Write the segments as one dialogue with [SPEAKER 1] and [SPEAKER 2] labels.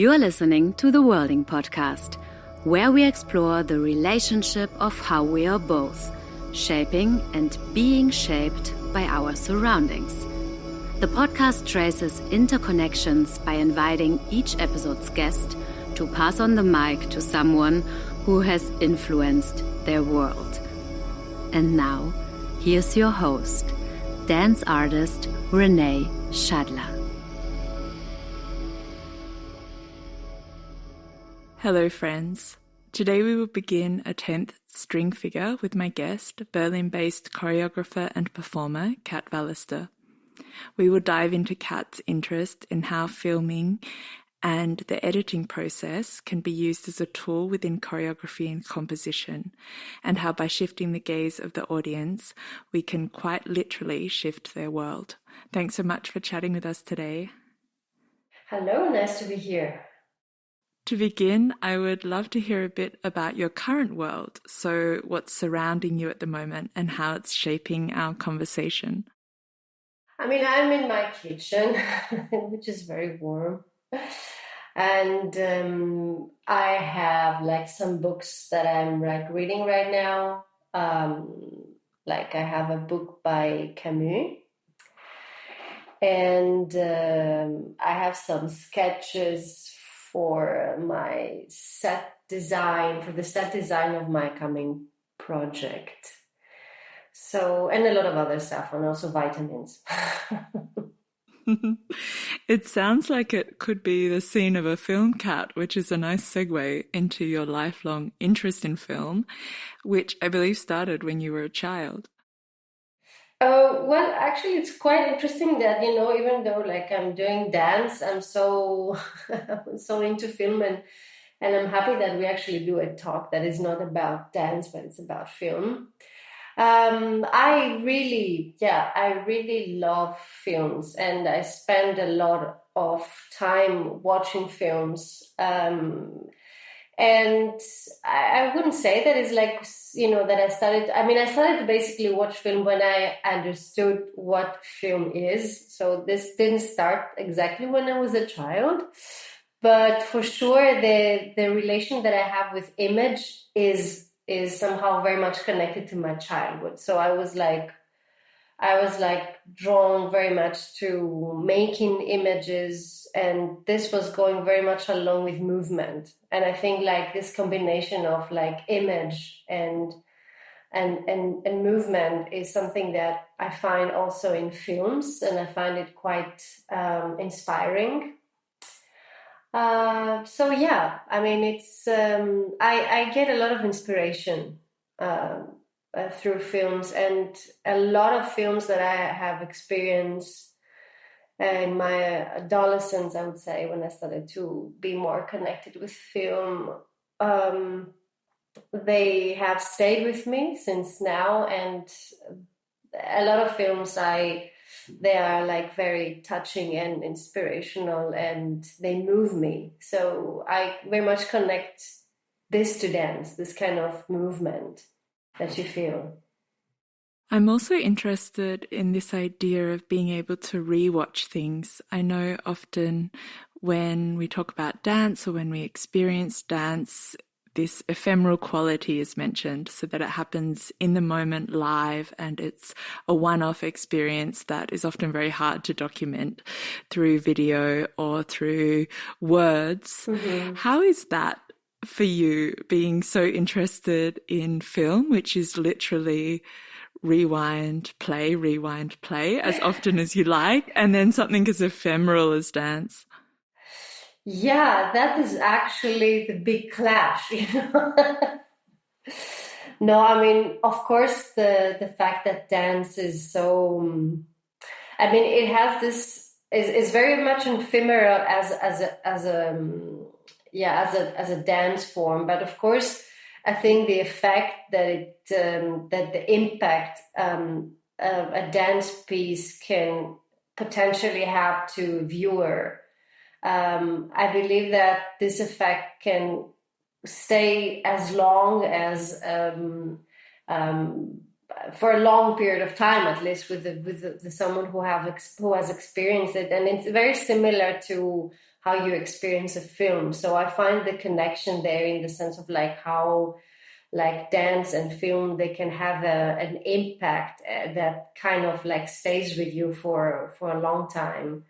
[SPEAKER 1] You are listening to the Worlding Podcast, where we explore the relationship of how we are both, shaping and being shaped by our surroundings. The podcast traces interconnections by inviting each episode's guest to pass on the mic to someone who has influenced their world. And now, here's your host, dance artist Renae Shadler.
[SPEAKER 2] Hello friends. Today we will begin a 10th string figure with my guest, Berlin-based choreographer and performer Kat Válastur. We will dive into Kat's interest in how filming and the editing process can be used as a tool within choreography and composition, and how by shifting the gaze of the audience, we can quite literally shift their world. Thanks so much for chatting with us today.
[SPEAKER 3] Hello, nice to be here.
[SPEAKER 2] To begin, I would love to hear a bit about your current world, so what's surrounding you at the moment and how it's shaping our conversation.
[SPEAKER 3] I'm in my kitchen, which is very warm. And I have some books that I'm reading right now. I have a book by Camus. And I have some sketches for my set design, of my coming project. So, and a lot of other stuff, and also vitamins.
[SPEAKER 2] It sounds like it could be the scene of a film, Kat, which is a nice segue into your lifelong interest in film, which I believe started when you were a child.
[SPEAKER 3] Well, actually, it's quite interesting that, even though I'm doing dance, I'm so into film, and I'm happy that we actually do a talk that is not about dance, but it's about film. I really love films, and I spend a lot of time watching films. And I wouldn't say that it's that I started to basically watch film when I understood what film is. So this didn't start exactly when I was a child, but for sure the relation that I have with image is somehow very much connected to my childhood. So I was drawn very much to making images, and this was going very much along with movement. And I think this combination of image and movement is something that I find also in films, and I find it quite inspiring. It's I get a lot of inspiration through films, and a lot of films that I have experienced in my adolescence, I would say, when I started to be more connected with film, they have stayed with me since now. And a lot of films, they are very touching and inspirational, and they move me. So I very much connect this to dance, this kind of movement that you feel.
[SPEAKER 2] I'm also interested in this idea of being able to rewatch things. I know often when we talk about dance or when we experience dance, this ephemeral quality is mentioned, so that it happens in the moment live, and it's a one-off experience that is often very hard to document through video or through words. Mm-hmm. How is that for you, being so interested in film, which is literally rewind, play, as often as you like, and then something as ephemeral as dance?
[SPEAKER 3] Yeah, that is actually the big clash, No, of course, the fact that dance is so, it has this, is very much ephemeral as a dance form. But of course, I think the effect that the impact a dance piece can potentially have to a viewer, I believe that this effect can stay as long as for a long period of time, at least with someone who has experienced it. And it's very similar to how you experience a film. So I find the connection there in the sense of like how like dance and film, they can have an impact that kind of like stays with you for a long time.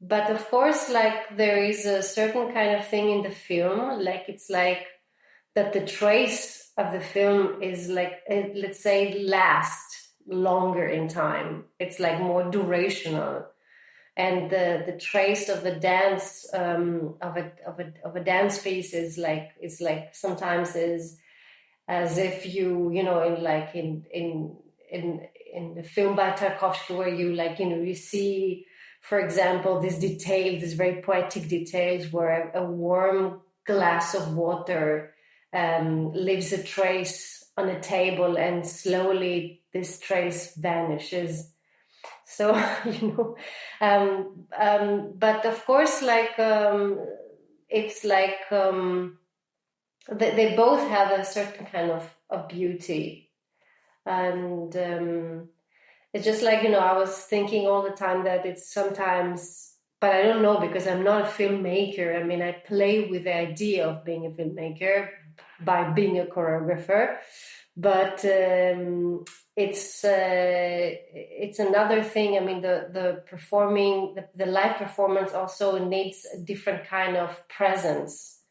[SPEAKER 3] But of course, like there is a certain kind of thing in the film, like it's like that the trace of the film is like, let's say, last longer in time. It's like more durational. And the trace of a dance of a dance piece is like sometimes is as if you know in the film by Tarkovsky, where you like you see, for example, these very poetic details where a warm glass of water leaves a trace on a table and slowly this trace vanishes. So but of course, like it's like they both have a certain kind of beauty, and it's just like I was thinking all the time that it's sometimes, but I don't know because I'm not a filmmaker. I mean, I play with the idea of being a filmmaker by being a choreographer, but it's another thing. I mean, the performing, the live performance also needs a different kind of presence,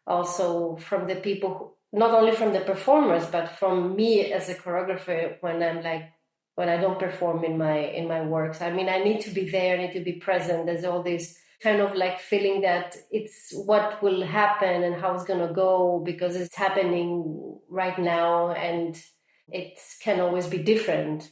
[SPEAKER 3] also from the people, not only from the performers, but from me as a choreographer when I don't perform in my works. I mean, I need to be there, I need to be present. There's all this kind of like feeling that it's what will happen and how it's gonna go because it's happening right now, and it can always be different,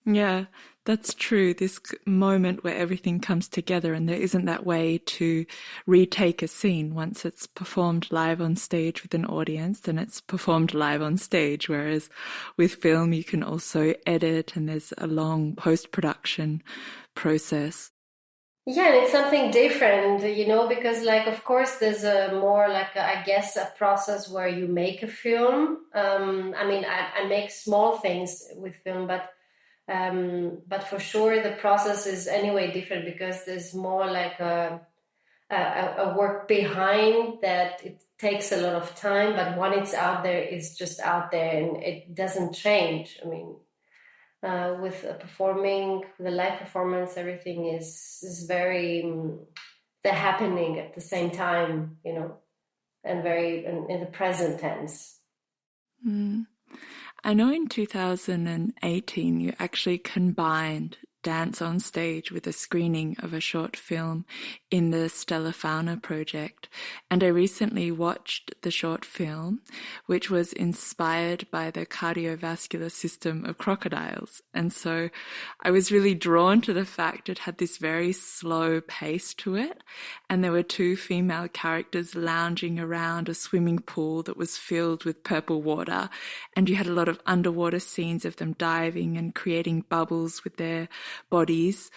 [SPEAKER 2] Yeah, that's true. This moment where everything comes together and there isn't that way to retake a scene. Once it's performed live on stage with an audience, then it's performed live on stage. Whereas with film, you can also edit and there's a long post-production process.
[SPEAKER 3] Yeah, and it's something different, because like, of course, there's a more like, I guess, a process where you make a film. I mean, I make small things with film, but for sure the process is anyway different because there's more like a work behind that. It takes a lot of time, but when it's out there, it's just out there and it doesn't change. I mean, with performing the live performance, everything is very they're happening at the same time, and very in the present tense.
[SPEAKER 2] I know in 2018 you actually combined dance on stage with a screening of a short film in the Stellar Fauna project, and I recently watched the short film, which was inspired by the cardiovascular system of crocodiles, and so I was really drawn to the fact it had this very slow pace to it, and there were two female characters lounging around a swimming pool that was filled with purple water, and you had a lot of underwater scenes of them diving and creating bubbles with their bodies,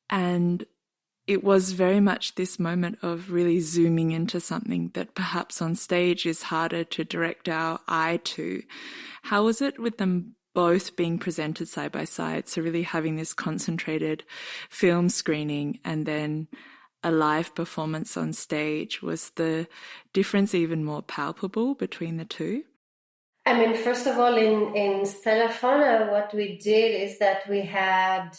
[SPEAKER 2] and it was very much this moment of really zooming into something that perhaps on stage is harder to direct our eye to. How was it with them both being presented side by side? So really having this concentrated film screening and then a live performance on stage. Was the difference even more palpable between the two?
[SPEAKER 3] I mean, first of all, in Stellar Fauna, what we did is that we had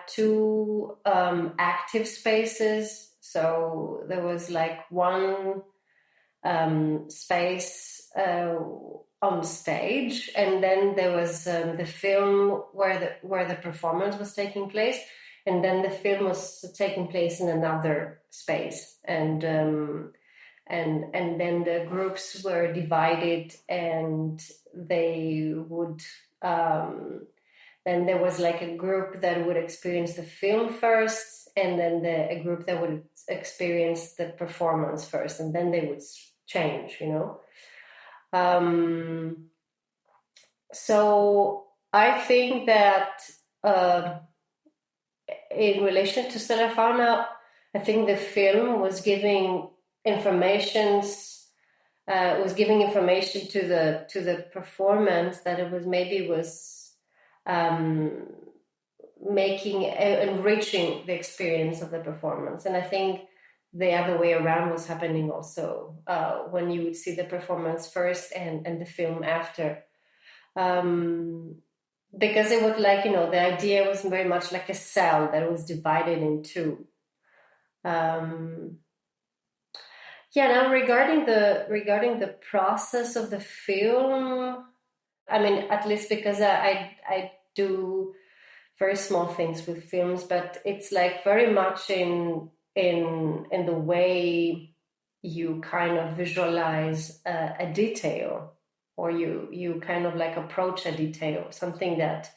[SPEAKER 3] two active spaces. So there was like one space on stage, and then there was the film where the performance was taking place, and then the film was taking place in another space, and then the groups were divided, and they would. Then there was like a group that would experience the film first, and then a group that would experience the performance first, and then they would change, So I think that in relation to Stellar Fauna, I think the film was giving information to the performance that it was enriching the experience of the performance. And I think the other way around was happening also when you would see the performance first and the film after. Because it was like, the idea was very much like a cell that was divided in two. Now regarding the process of the film, I mean, at least because I do very small things with films, but it's like very much in the way you kind of visualize a detail, or you kind of like approach a detail, something that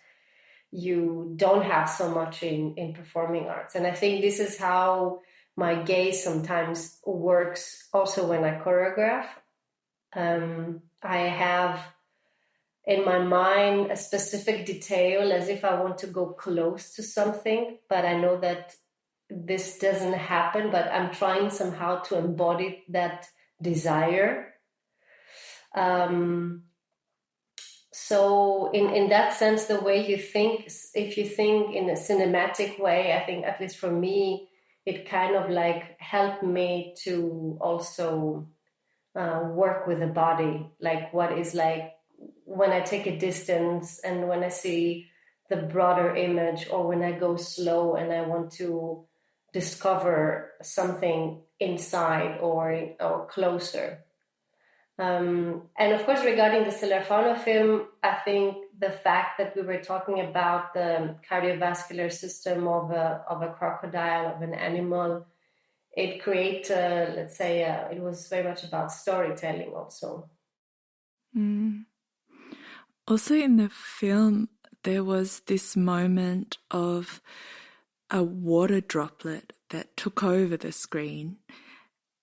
[SPEAKER 3] you don't have so much in performing arts. And I think this is how my gaze sometimes works also when I choreograph. I have in my mind a specific detail as if I want to go close to something, but I know that this doesn't happen, but I'm trying somehow to embody that desire. So in that sense, the way you think, if you think in a cinematic way, I think, at least for me, it kind of like helped me to also work with the body. Like what is like when I take a distance and when I see the broader image, or when I go slow and I want to discover something inside or closer. And of course, regarding the Stellar Fauna film, I think the fact that we were talking about the cardiovascular system of a crocodile, of an animal, it creates, let's say, it was very much about storytelling also.
[SPEAKER 2] Also in the film, there was this moment of a water droplet that took over the screen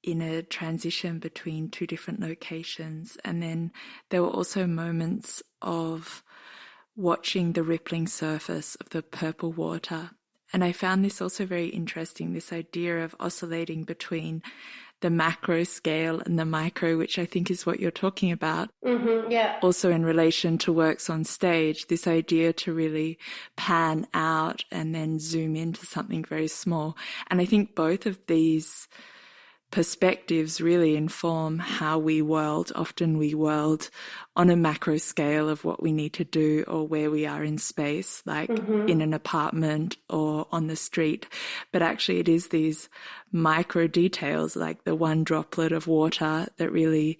[SPEAKER 2] in a transition between two different locations. And then there were also moments of watching the rippling surface of the purple water. And I found this also very interesting, this idea of oscillating between the macro scale and the micro, which I think is what you're talking about.
[SPEAKER 3] Mm-hmm, yeah.
[SPEAKER 2] Also in relation to works on stage, this idea to really pan out and then zoom into something very small. And I think both of these perspectives really inform how we world. Often we world on a macro scale of what we need to do or where we are in space, like in an apartment or on the street. But actually it is these micro details, like the one droplet of water, that really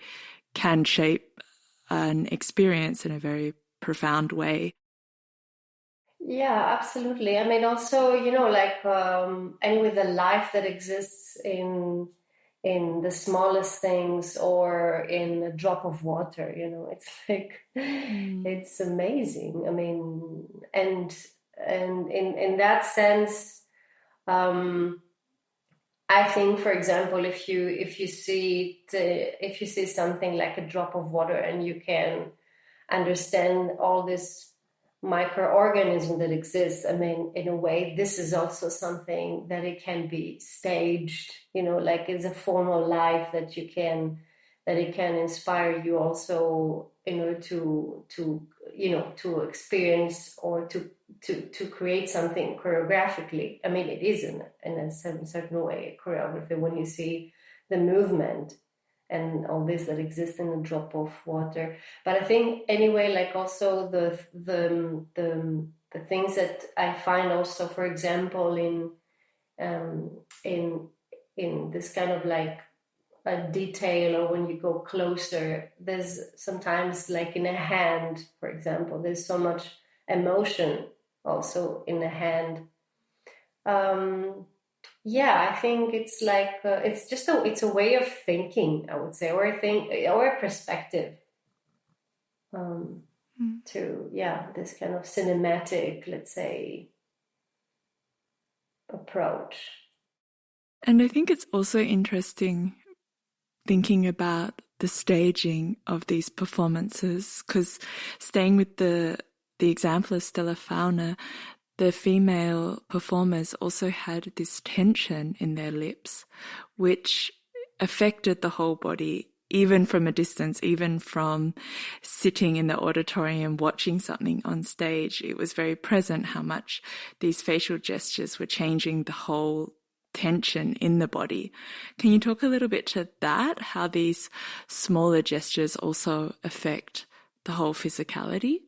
[SPEAKER 2] can shape an experience in a very profound way.
[SPEAKER 3] Yeah, absolutely. I mean, also, like anyway, the life that exists in the smallest things, or in a drop of water, it's like it's amazing. I mean, and in that sense, I think, for example, if you see something like a drop of water, and you can understand all this microorganism that exists, I mean, in a way, this is also something that it can be staged, like it's a formal life that it can inspire you also in order to experience, or to create something choreographically. I mean, it is in a certain way a choreography when you see the movement and all this that exists in a drop of water. But I think anyway, like also the things that I find also, for example, in this kind of like a detail, or when you go closer, there's sometimes like in a hand, for example, there's so much emotion also in the hand. I think it's like it's a way of thinking, I would say, or a perspective to this kind of cinematic, let's say, approach.
[SPEAKER 2] And I think it's also interesting thinking about the staging of these performances, because staying with the example of Stellar Fauna, the female performers also had this tension in their lips, which affected the whole body even from a distance, even from sitting in the auditorium watching something on stage, it was very present how much these facial gestures were changing the whole tension in the body. Can you talk a little bit to that, how these smaller gestures also affect the whole physicality?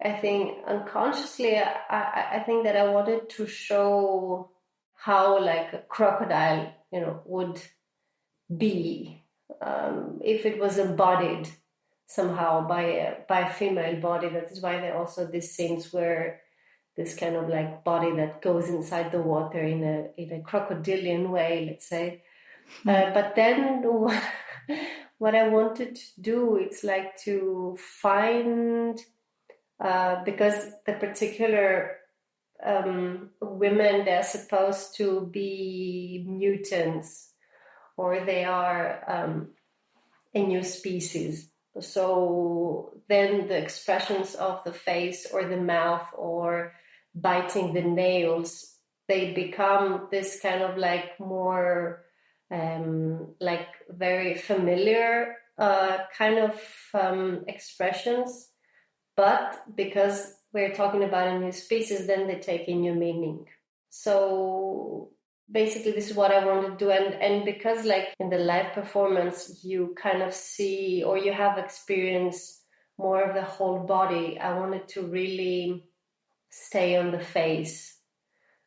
[SPEAKER 3] I think unconsciously, I think that I wanted to show how like a crocodile, would be if it was embodied somehow by a female body. That is why there are also these scenes where this kind of like body that goes inside the water in a crocodilian way, let's say. But then what I wanted to do, it's like to find, because the particular women, they're supposed to be mutants, or they are a new species. So then the expressions of the face or the mouth or biting the nails, they become this kind of like more like very familiar kind of expressions. But because we're talking about a new species, then they take a new meaning. So basically this is what I want to do, and because like in the live performance you kind of see, or you have experienced more of the whole body, I wanted to really stay on the face,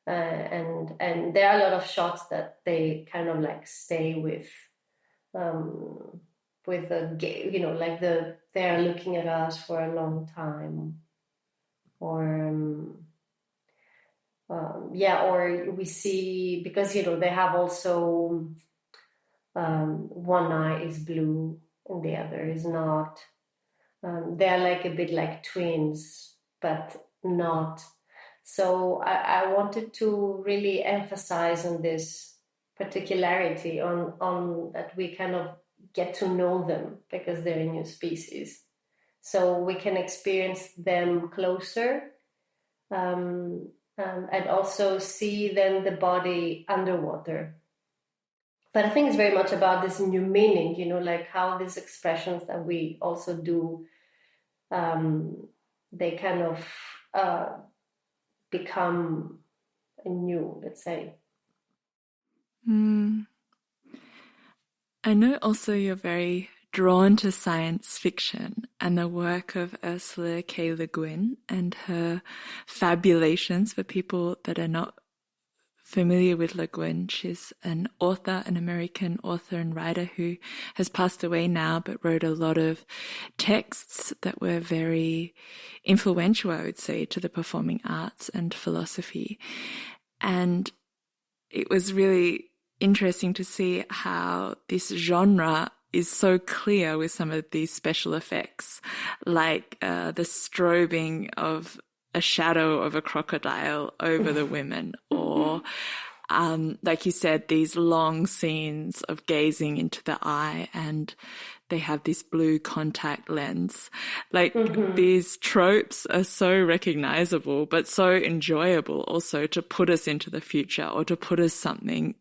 [SPEAKER 3] and there are a lot of shots that they kind of like stay with the like they're looking at us for a long time, or or we see, because they have also one eye is blue and the other is not. They're like a bit like twins, but not. So I wanted to really emphasize on this particularity, on that we kind of get to know them because they're a new species. So we can experience them closer, and also see then the body underwater. But I think it's very much about this new meaning, like how these expressions that we also do, they kind of become new, let's say.
[SPEAKER 2] I know also you're very drawn to science fiction and the work of Ursula K. Le Guin and her fabulations. For people that are not familiar with Le Guin, she's an author, an American author and writer who has passed away now, but wrote a lot of texts that were very influential, I would say, to the performing arts and philosophy. And it was really interesting to see how this genre is so clear with some of these special effects, like the strobing of a shadow of a crocodile over the women, or like you said, these long scenes of gazing into the eye, and they have this blue contact lens. Like these tropes are so recognizable, but so enjoyable also to put us into the future, or to put us something,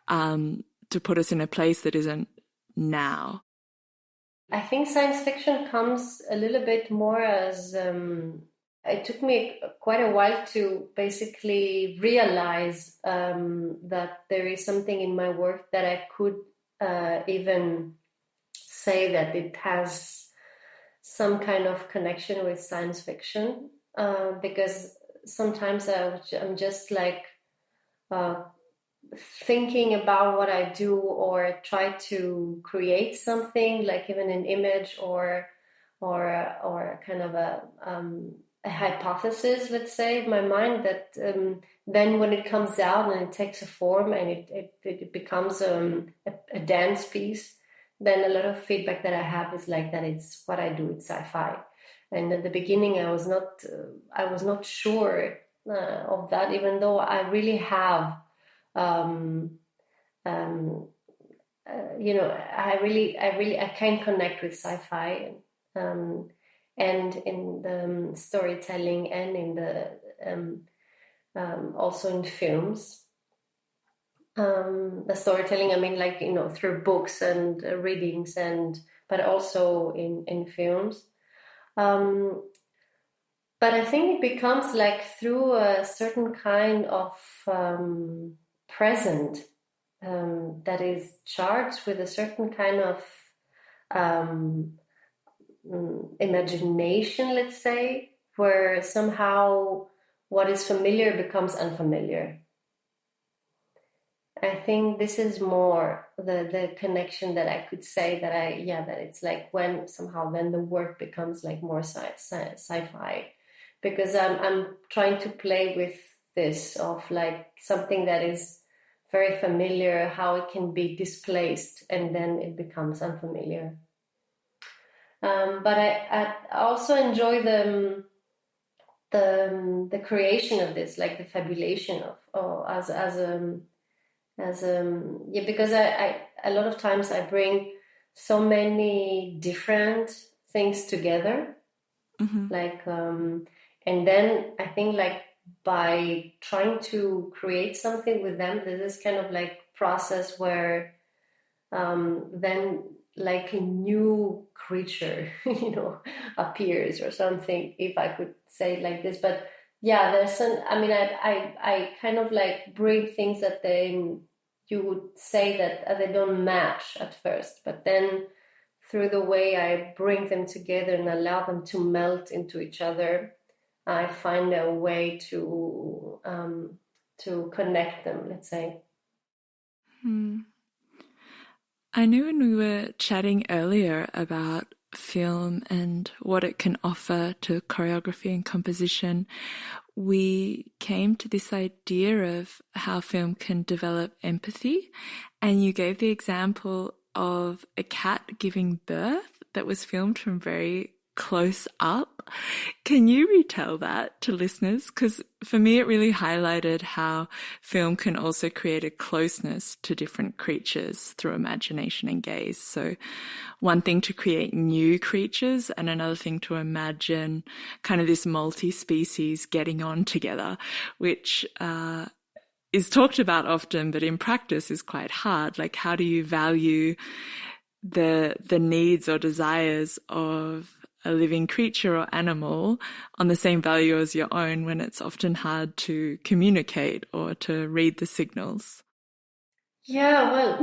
[SPEAKER 2] to put us in a place that isn't now.
[SPEAKER 3] I think science fiction comes a little bit more as it took me quite a while to basically realize that there is something in my work that I could even say that it has some kind of connection with science fiction, because sometimes I'm just like thinking about what I do, or try to create something, like even an image or kind of a hypothesis, let's say, in my mind, that then when it comes out and it takes a form and it becomes a dance piece, then a lot of feedback that I have is like that it's what I do, it's sci-fi. And at the beginning I was not sure of that, even though I really have I can connect with sci-fi, and in the storytelling, and in the also in films. the storytelling. I mean, like, through books and readings, but also in films. But I think it becomes like through a certain kind of present that is charged with a certain kind of imagination, let's say, where somehow what is familiar becomes unfamiliar. I think this is more the connection that I could say that it's like when somehow then the work becomes like more sci-fi, because I'm trying to play with this of like something that is very familiar, how it can be displaced and then it becomes unfamiliar. But I also enjoy the creation of this, like the fabulation because I a lot of times I bring so many different things together, like and then I think like by trying to create something with them, there's this kind of like process where then like a new creature appears or something, if I could say it like this. But yeah, there's some, I mean, I kind of like bring things that you would say that they don't match at first, but then through the way I bring them together and allow them to melt into each other, I find a way to connect them, let's say.
[SPEAKER 2] I know when we were chatting earlier about film and what it can offer to choreography and composition, we came to this idea of how film can develop empathy. And you gave the example of a cat giving birth that was filmed from very close up. Can you retell that to listeners? Because for me, it really highlighted how film can also create a closeness to different creatures through imagination and gaze. So one thing to create new creatures and another thing to imagine kind of this multi-species getting on together, which is talked about often, but in practice is quite hard. Like, how do you value the needs or desires of a living creature or animal on the same value as your own when it's often hard to communicate or to read the signals?
[SPEAKER 3] Yeah, well,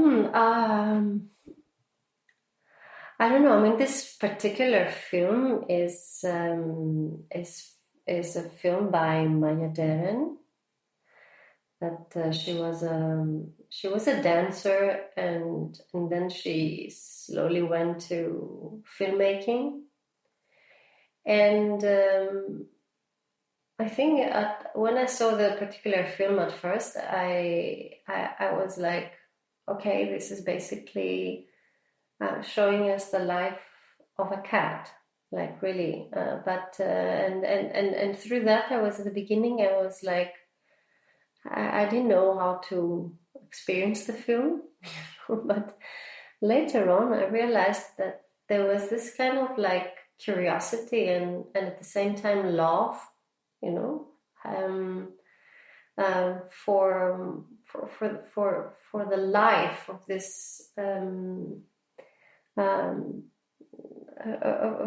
[SPEAKER 3] I don't know. I mean, this particular film is a film by Maya Deren. That she was a dancer, and then she slowly went to filmmaking. And I think when I saw the particular film at first, I was like, okay, this is basically showing us the life of a cat, like really. And through that, I was at the beginning, I was like, I didn't know how to experience the film, but later on, I realized that there was this kind of like curiosity and at the same time love, for the life of this of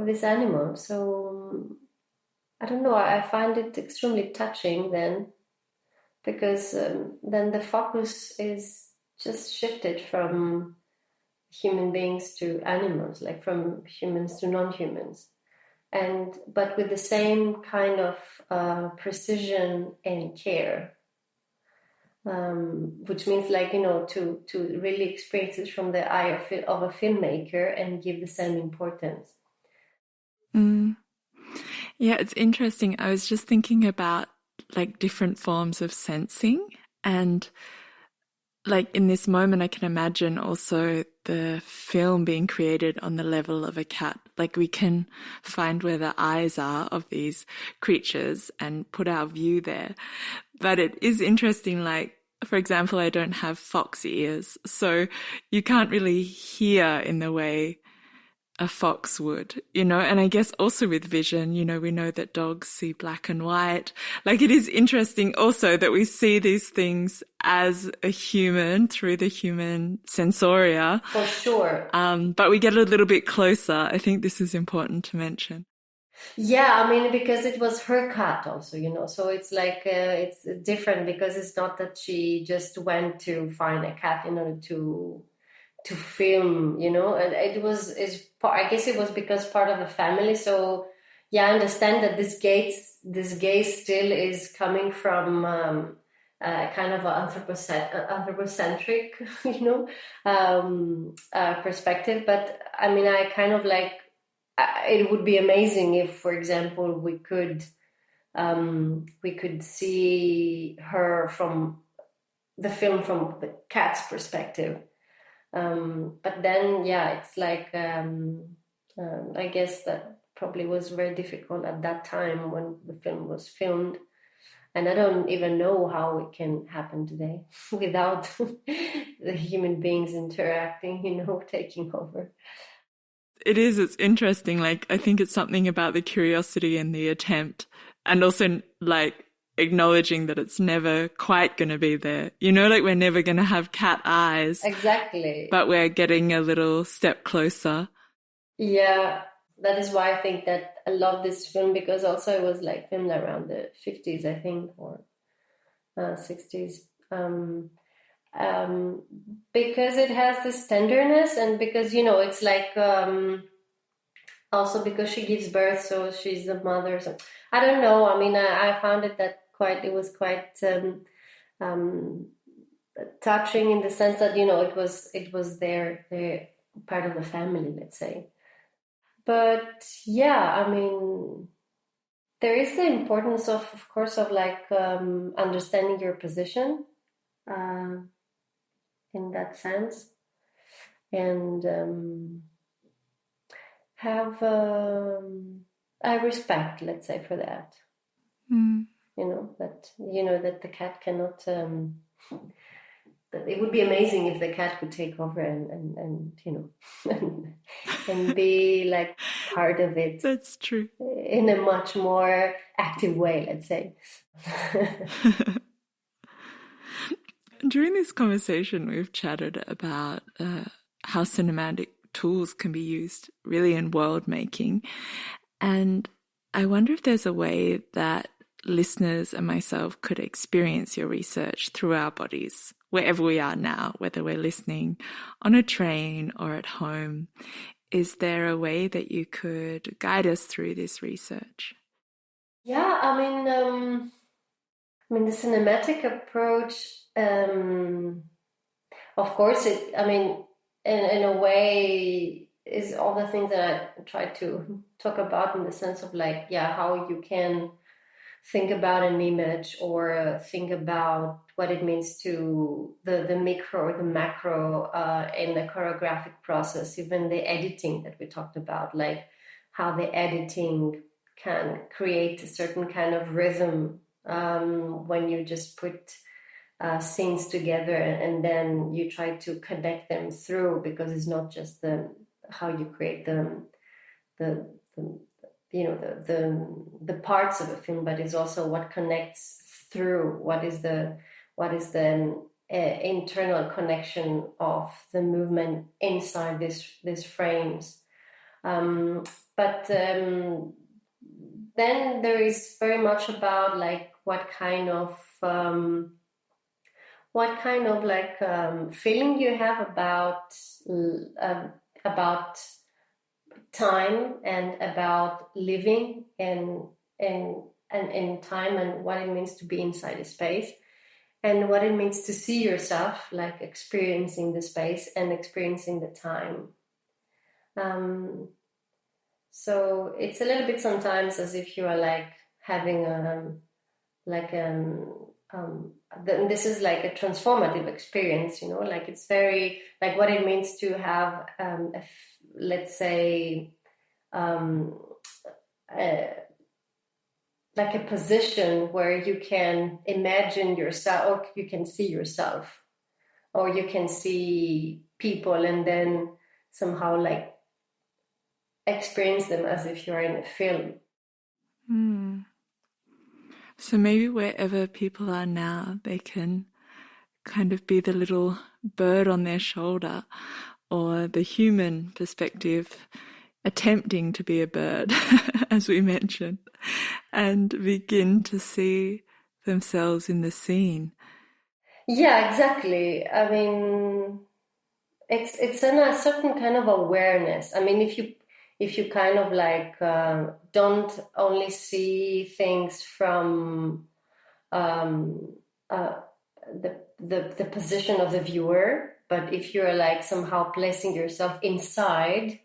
[SPEAKER 3] this animal. So I don't know. I find it extremely touching then, because then the focus is just shifted from human beings to animals, like from humans to non-humans, but with the same kind of precision and care, which means like to really experience it from the eye of a filmmaker and give the same importance.
[SPEAKER 2] Yeah, it's interesting. I was just thinking about like different forms of sensing, and like in this moment I can imagine also the film being created on the level of a cat. Like we can find where the eyes are of these creatures and put our view there. But it is interesting, like for example, I don't have fox ears, so you can't really hear in the way a fox would, and I guess also with vision, we know that dogs see black and white. Like, it is interesting also that we see these things as a human through the human sensoria.
[SPEAKER 3] For sure.
[SPEAKER 2] But we get a little bit closer. I think this is important to mention.
[SPEAKER 3] Yeah, I mean, because it was her cat also, so it's like, it's different because it's not that she just went to find a cat in order to film, and I guess it was because part of the family. So yeah, I understand that this gaze still is coming from kind of an anthropocentric, perspective. But I mean, I kind of like, it would be amazing if, for example, we could see her from the film from the cat's perspective. But then, yeah, it's like, I guess that probably was very difficult at that time when the film was filmed. And I don't even know how it can happen today without the human beings interacting, taking over.
[SPEAKER 2] It's interesting. Like, I think it's something about the curiosity and the attempt, and also like acknowledging that it's never quite going to be there. Like, we're never going to have cat eyes.
[SPEAKER 3] Exactly.
[SPEAKER 2] But we're getting a little step closer.
[SPEAKER 3] Yeah, that is why I think that I love this film, because also it was like filmed around the 50s, I think, or 60s. Because it has this tenderness, and because, it's like, also because she gives birth, so she's the mother. So I don't know. I mean, I found it it was quite touching in the sense that, it was their part of the family, let's say. But yeah, I mean, there is the importance of course, of like understanding your position in that sense, and have I respect, let's say, for that. That the cat cannot. That it would be amazing if the cat could take over and and be like part of it.
[SPEAKER 2] That's true.
[SPEAKER 3] In a much more active way, let's say.
[SPEAKER 2] During this conversation, we've chatted about how cinematic tools can be used really in world making. And I wonder if there's a way that listeners and myself could experience your research through our bodies, wherever we are now, whether we're listening on a train or at home. Is there a way that you could guide us through this research?
[SPEAKER 3] Yeah, I mean, the cinematic approach, of course, in a way, is all the things that I try to talk about, in the sense of like, yeah, how you can think about an image, or think about what it means to the micro or the macro in the choreographic process, even the editing that we talked about, like how the editing can create a certain kind of rhythm when you just put scenes together, and then you try to connect them through, because it's not just how you create the parts of a film, but it's also what connects through, what is the internal connection of the movement inside these frames. But then there is very much about like what kind of like feeling you have about time, and about living in time, and what it means to be inside a space, and what it means to see yourself, like experiencing the space and experiencing the time. So it's a little bit sometimes as if you are like having this is like a transformative experience, like it's very like what it means to have let's say like a position where you can imagine yourself, or you can see yourself, or you can see people, and then somehow like experience them as if you're in a film.
[SPEAKER 2] So maybe wherever people are now, they can kind of be the little bird on their shoulder, or the human perspective attempting to be a bird, as we mentioned, and begin to see themselves in the scene.
[SPEAKER 3] Yeah, exactly. I mean, it's in a certain kind of awareness. I mean, if you kind of like don't only see things from the position of the viewer, but if you're like somehow placing yourself inside,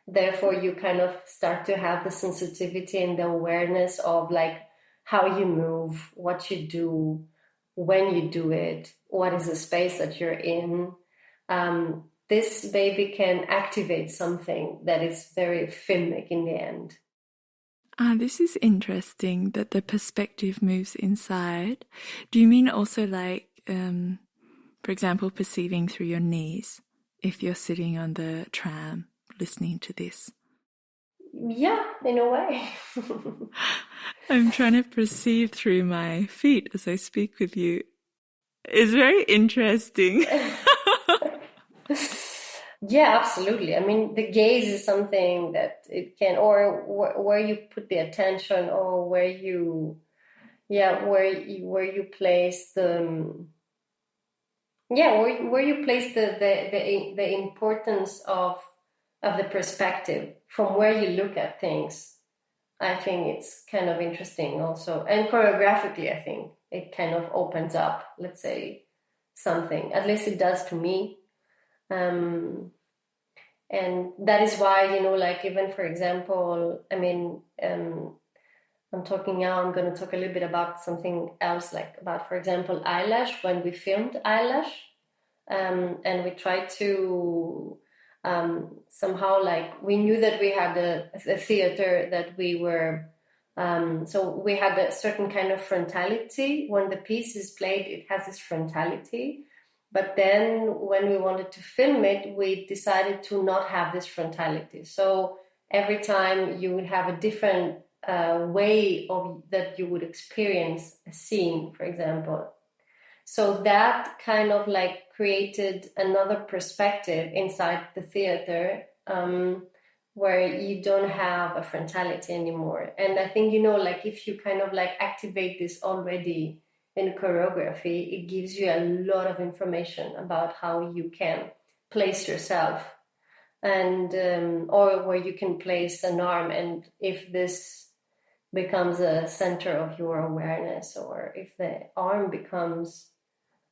[SPEAKER 3] therefore you kind of start to have the sensitivity and the awareness of like how you move, what you do, when you do it, what is the space that you're in. This baby can activate something that is very filmic in the end.
[SPEAKER 2] This is interesting that the perspective moves inside. Do you mean also like, for example, perceiving through your knees if you're sitting on the tram listening to this?
[SPEAKER 3] Yeah, in a way.
[SPEAKER 2] I'm trying to perceive through my feet as I speak with you. It's very interesting.
[SPEAKER 3] Yeah, absolutely. I mean, the gaze is something that it can, or where you put the attention, or where you place the, where you place the importance of the perspective from where you look at things. I think it's kind of interesting also, and choreographically, I think it kind of opens up, let's say, something. At least it does to me. And that is why, like even for example, I mean, I'm talking now, I'm going to talk a little bit about something else, like about, for example, eyelash. When we filmed eyelash, and we tried to somehow, like, we knew that we had a theater that we were, so we had a certain kind of frontality. When the piece is played, it has this frontality. But then when we wanted to film it, we decided to not have this frontality. So every time you would have a different way of that you would experience a scene, for example. So that kind of like created another perspective inside the theater, where you don't have a frontality anymore. And I think, like if you kind of like activate this already in choreography, it gives you a lot of information about how you can place yourself, and or where you can place an arm, and if this becomes a center of your awareness, or if the arm becomes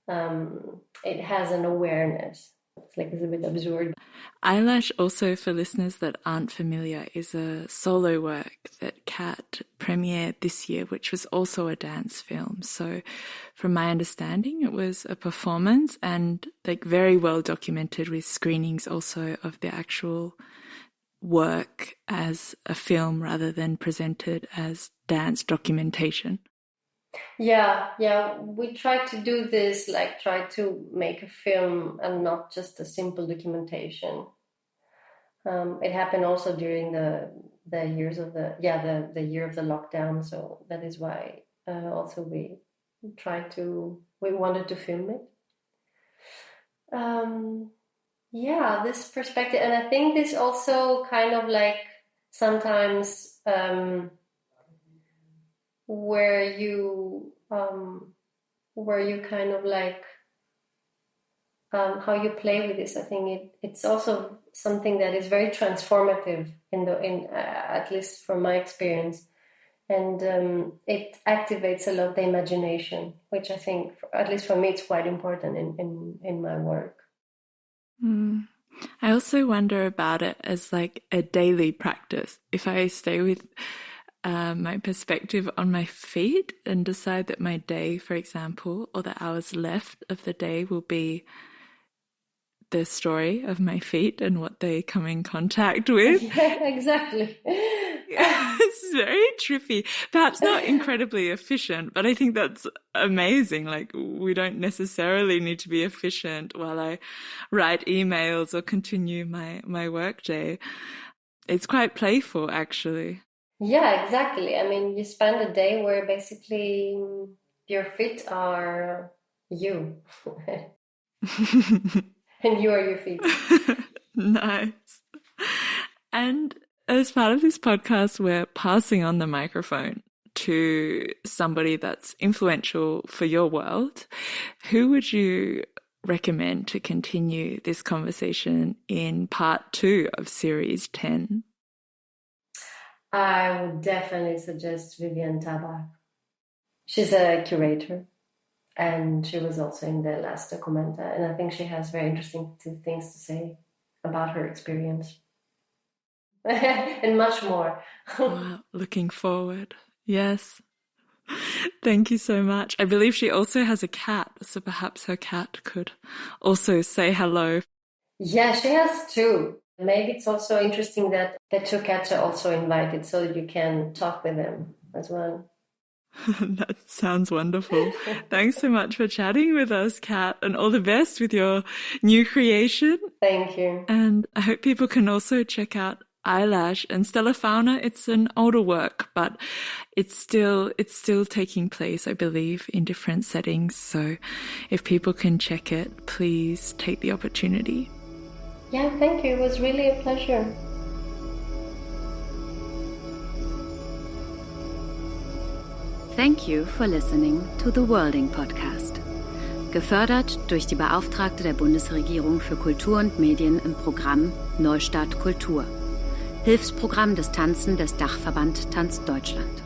[SPEAKER 3] it has an awareness. It's a bit absurd.
[SPEAKER 2] Eyelash, also for listeners that aren't familiar, is a solo work that Kat premiered this year, which was also a dance film. So from my understanding, it was a performance and like very well documented with screenings also of the actual work as a film rather than presented as dance documentation.
[SPEAKER 3] Yeah, we tried to do this, like try to make a film and not just a simple documentation. It happened also during the years of the year of the lockdown, so that is why also we wanted to film it. This perspective, and I think this also kind of like sometimes where you kind of like how you play with this. I think it's also something that is very transformative in at least from my experience, and it activates a lot the imagination, which I think, at least for me, it's quite important in my work.
[SPEAKER 2] I also wonder about it as like a daily practice. If I stay with my perspective on my feet and decide that my day, for example, or the hours left of the day will be the story of my feet and what they come in contact with.
[SPEAKER 3] Yeah, exactly.
[SPEAKER 2] It's very trippy. Perhaps not incredibly efficient, but I think that's amazing. Like, we don't necessarily need to be efficient while I write emails or continue my work day. It's quite playful, actually.
[SPEAKER 3] Yeah, exactly. I mean, you spend a day where basically your feet are you. And you are your feet.
[SPEAKER 2] Nice. And as part of this podcast, we're passing on the microphone to somebody that's influential for your world. Who would you recommend to continue this conversation in part 2 of series 10?
[SPEAKER 3] I would definitely suggest Vivian Tabak. She's a curator, and she was also in the last documenta, and I think she has very interesting things to say about her experience. And much more.
[SPEAKER 2] Wow, looking forward. Yes. Thank you so much. I believe she also has a cat, so perhaps her cat could also say hello.
[SPEAKER 3] Yeah, she has 2. Maybe it's also interesting that the 2 cats are also invited so that you can talk with them as well.
[SPEAKER 2] That sounds wonderful. Thanks so much for chatting with us, Kat, and all the best with your new creation.
[SPEAKER 3] Thank you.
[SPEAKER 2] And I hope people can also check out Eyelash and Stellar Fauna. It's an older work, but it's still taking place, I believe, in different settings. So if people can check it, please take the opportunity.
[SPEAKER 3] Yeah, thank you. It was really a pleasure.
[SPEAKER 1] Thank you for listening to the Worlding Podcast. Gefördert durch die Beauftragte der Bundesregierung für Kultur und Medien im Programm NEUSTART Kultur. Hilfsprogramm des Tanzen des Dachverband Tanz Deutschland.